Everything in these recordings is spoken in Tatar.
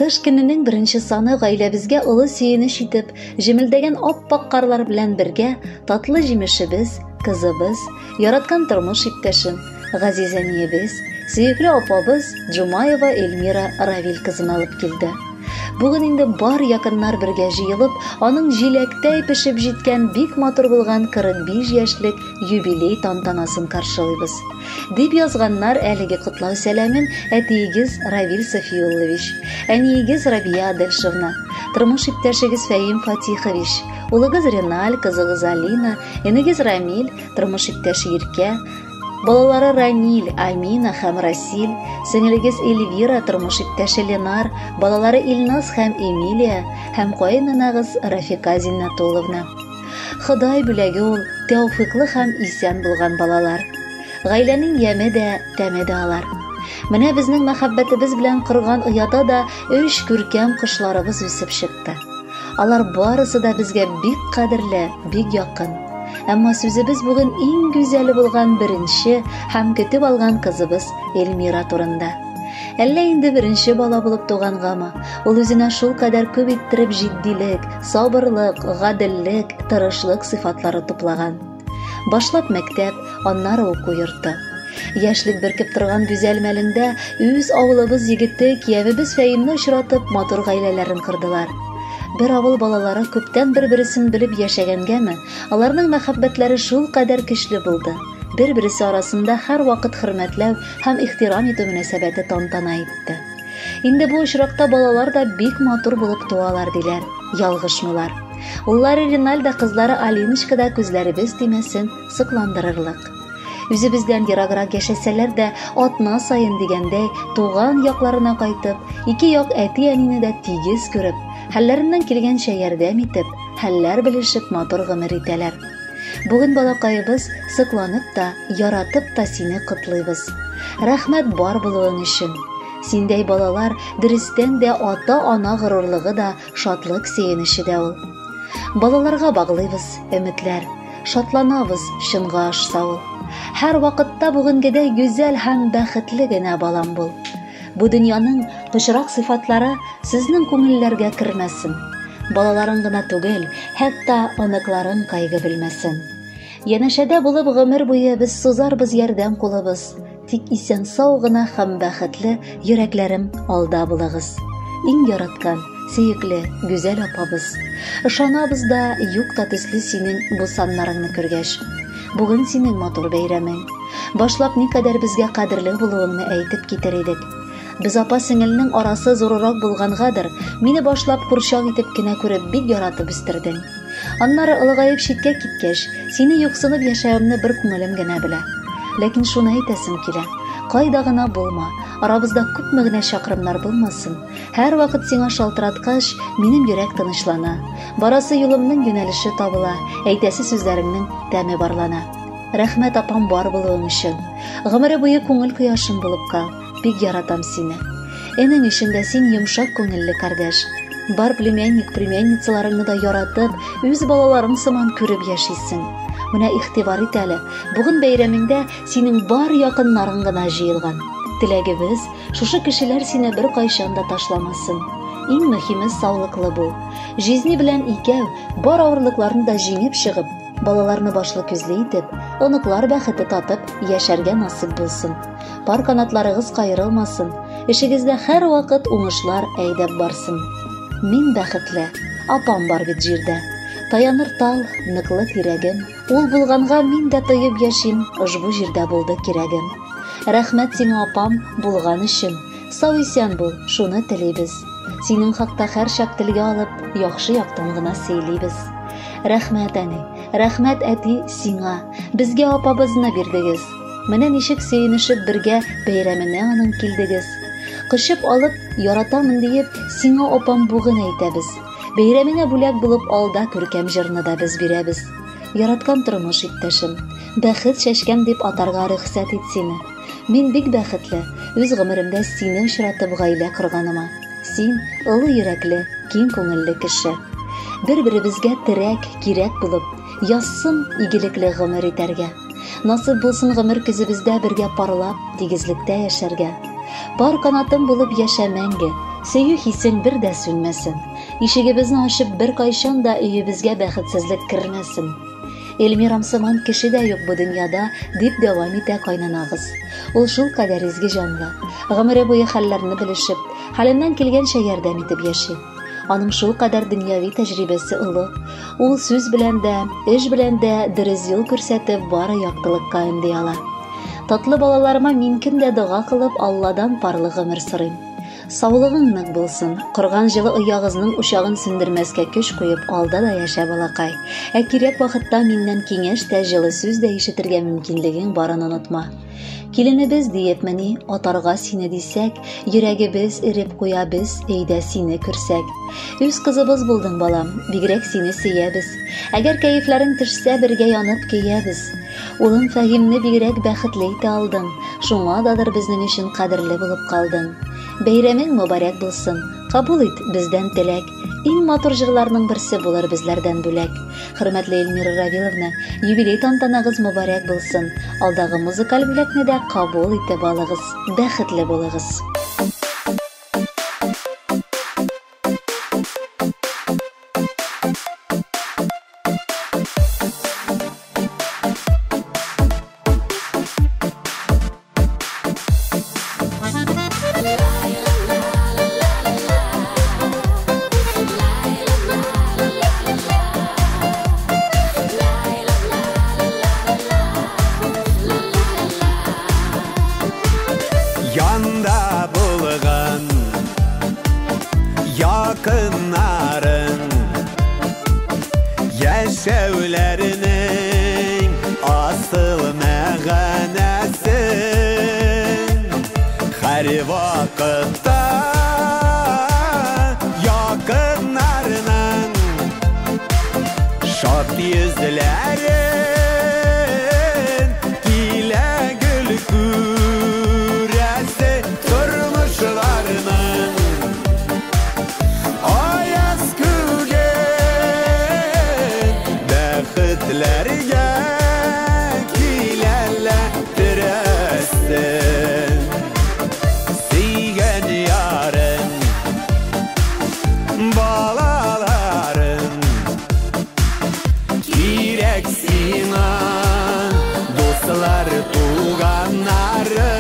Кояш көненең беренче саны гаиләбезгә олы сөенеч итеп, җемелдәгән ап-ак карлар белән бергә татлы җимешебез, кызыбыз, яраткан тормыш иптәшем, газиз әниебез, сөекле апабыз Джумаева Эльмира Равил кызын алып килде. Бүген инде бар якыннар бергә җыелып, аның җиләктәй пешеп җиткән бик матур булган 45 яшьлек юбилей тантанасын каршылыйбыз. Дип язганнар әлеге котлау сәламен әтиегез Равил Софиуллович, әниегез Рабия Адельшевна, тормыш иптәшегез Фәим Фатихович, улыгыз Реналь, кызыгыз Алина, энегез Рамил, тормыш иптәше Иркә, балалары Ранил, Амина һәм Расил, сеңлегез Эльвира, тормыш иптәше Ленар, балалары Илназ һәм Эмилия, һәм каенанагыз Рафика Зиннатулловна. Ходай бүләге ул тәүфыйклы һәм исән булган балалар. Гаиләнең яме дә, тәме дә алар. Менә безнең мәхәббәтебез белән корган ояда да 3 күркәм кошларыбыз үсеп чыкты. Алар барысы да безгә бик кадерле, бик якын. Әмма сүзебез бүген иң гүзәле булган беренче һәм көтеп алган кызыбыз Эльмира турында. Әллә инде беренче бала булып тугангамы, ул үзенә шул кадәр күп иттереп җитдилек, сабырлык, гаделлек, тырышлык сыйфатлары туплаган. Башлап мәктәп, аннары уку йорты. Яшьлек беркеп торган гүзәл мәлендә үз авылыбыз егете, киявебез Фәимне очратып, матур гаиләләрен кырдылар. Бер авыл балалары күптән бер-берсен белеп яшәгәнгәме, аларның мәхәббәтләре шул кадәр көчле булды. Бер-берсе арасында һәр вакыт хөрмәтләү һәм ихтирам итү мөнәсәбәте тантана итте. Инде бу очракта балалар да бик матур булып туалар диләр, ялгышмыйлар. Уллары Реналь да кызлары Алиночка да күзләребез тимәсен сыкландырырлык. Үзебездән ераграк яшәсәләр дә, атна сайын дигәндәй, туган якларына кайтып, ике як әти-әнине дә тигез күреп, хәлләреннән килгәнчә ярдәм итеп, хәлләр белешеп матур гомер итәләр. Бүген балакайыбыз сыкланып та, яратып та сине котлыйбыз. Рәхмәт бар булуың өчен. Синдәй балалар дөрестән дә ата-ана горурлыгы да, шатлык сөенече дә ул. Балаларга баглыйбыз өметләр, шатланабыз чынга ашса ул. Һәр вакытта бүгенгедәй гүзәл һәм бәхетле генә балам бул. Бу дөньяның пычрак сыйфатлары сезнең күңелләргә кермәсен. Балаларың гына түгел, хәтта оныкларың кайгы белмәсен. Янәшәдә булып гомер буе без сузарбыз ярдәм кулыбыз. Тик исән сау гына һәм бәхетле йөрәкләрем алда булыгыз. Иң яраткан, сөекле, гүзәл апабыз. Ышанабыз да юк та төсле синең бу саннарыңны күргәч. Бүген синең матур бәйрәмең. Башлап никадәр безгә кадерле булуыңны әйтеп китер идек. Без апа-сеңелнең арасы зуррак булгангадыр, мине башлап курчак итеп кенә күреп бик яратып үстердең. Аннары ылыгаеп читкә киткәч, сине юксынып яшәвемне бер күңелем генә белә. Ләкин шуны әйтәсем килә. Кайда гына булма, арабызда күпме генә чакрымнар булмасын. Һәр вакыт сиңа шалтыраткач, минем йөрәк тынычлана. Барасы юлымның юнәлеше табыла, әйтәсе сүзләреңнең тәме барлана. Рәхмәт апам бар булуың өчен. Гомере буе күңел кояшым булып кал. Бик яратам сине. Энең өчен дә син йомшак күңелле кардәш. Бар племянник-племянницаларыңны да яратып, үз балаларың сыман күреп яшисең. Менә игътибар ит әле. Бүген бәйрәмеңдә синең бар якыннарың гына җыелган. Теләгебез, шушы кешеләр сине бер кайчан да ташламасын. Иң мөһиме саулыклы бул. Жизни белән икәү бар авырлыкларны да җиңеп чыгып, балаларны башлы күзле итеп, оныклар бәхете татып яшәргә насыйп булсын. Бар канатларыгыз кайрылмасын. Эшегездә һәр вакыт уңышлар әйдәп барсын. Мин бәхетле, апам бар бит җирдә. Таяныр тал, ныклы тирәгем. Ул булганга мин дә тоеп яшим, ошбу җирдә булды кирәгем. Рәхмәт сиңа апам булган өчен. Сау исән бул, шуны телибез. Синең хакта һәр чак телгә алып, яхшы яктан гына сөйлибез. Рәхмәт әни, рәхмәт әти сиңа. Безгә апабызны бирдегез. Менә ничек сөенешеп бергә бәйрәменә аның килдегез. Кышып алып, яратамын диеп, сиңа апам бүген әйтәбез. Бәйрәменә бүләк булып алда күркәм җырны да без бирәбез. Яраткан тормыш иптәшем, бәхет чәчкән дип атарга рөхсәт ит сине. Мин бик бәхетле, үз гомеремдә сине очратып гаилә корганыма. Син олы йөрәкле, киң күңелле кеше. Бер-беребезгә терәк, кирәк булып, яссын игелекле гомер итәргә. Насыйп булсын гомер көзебездә бергә парлап, тигезлектә яшәргә. Бар канатым булып яшә мәңге, Сөю хисең бер дә сүнмәсен. Ишегебезне ачып бер кайчан да өебезгә бәхетсезлек кермәсен. Эльмирамсыман кеше дә юк бу дөньяда, дип дәвам итә кайнанагыз. Ул шул кадәр изге җанлы, гомере буе хәлләрне белешеп, хәленнән килгәнчә ярдәм итеп яши. Аның шул кадәр дөньяви тәҗрибәсе олы. Ул сүз белән дә, эш белән дә дөрес юл күрсәтеп бары яктылыкка өнди ала. Татлы балаларыма мин көндә дуга кылып Алладан парлы гомер сорыйм. Саулыгың нык булсын, корган җылы оягызның учагын сүндермәскә көч куеп алда да яшә балакай. Ә кирәк вакытта миннән киңәш тә җылы сүз дә ишетергә мөмкинлегең барын онытма. Киленебез диепмени, атарга сине дисәк, йөрәгебез эреп куя без, әйдә сине күрсәк. Үз кызыбыз булдың балам, бигрәк сине сөябез. Әгәр кәефләрең төшсә, бергә янып көябез. Улым Фәһимне бигрәк бәхетле итә алдың, шуңа дадыр безнең өчен кадерле булып калдың. Бәйрәмең мөбарәк булсын, кабул ит бездән теләк. Иң матур җырларның берсе булыр безләрдән бүләк. Хөрмәтле Эльмира Равиловна, юбилей тантанагыз мөбарәк булсын. Алдагы музыкаль бүләкне дә кабул итеп алыгыз. Бәхетле булыгыз. Yanda bulgan yakınların yaşevlerinin asıl məğənəsi her vakitte yakınlarının şad yüzlerin ile gül turmuşlarının ayaz kügen bәхетlerge kilerle diresin siygen yarın balaların kirek sina dostlar tuğanların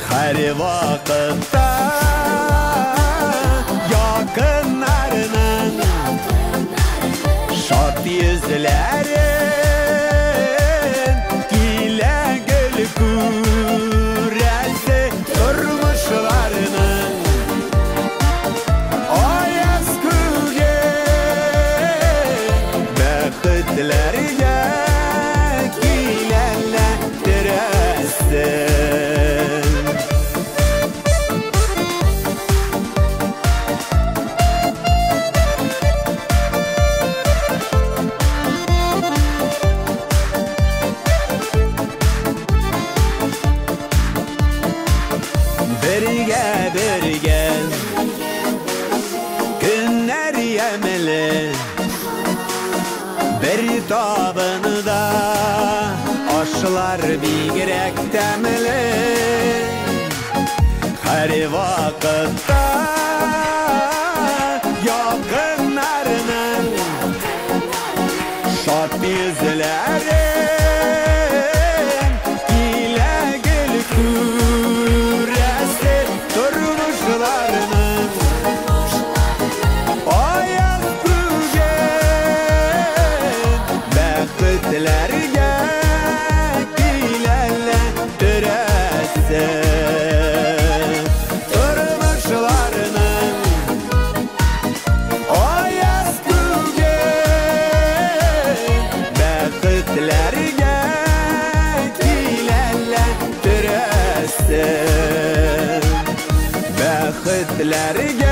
her vakitte yakınlarının şad yüzlerin ile gül küresi turmuşlarının ayaz kügen bәхетlerge kilerle diresin. Birge günler yemeli bir tabını da aşılar bigirek temeli her vakitte yakınlarının şad yüzlerin ile gül küresi turmuşlarının ayaz kügen bәхетlerge kilerle diresin turmuşlarının ayaz kügen bәхетlerge kilerle diresin bәхетlerge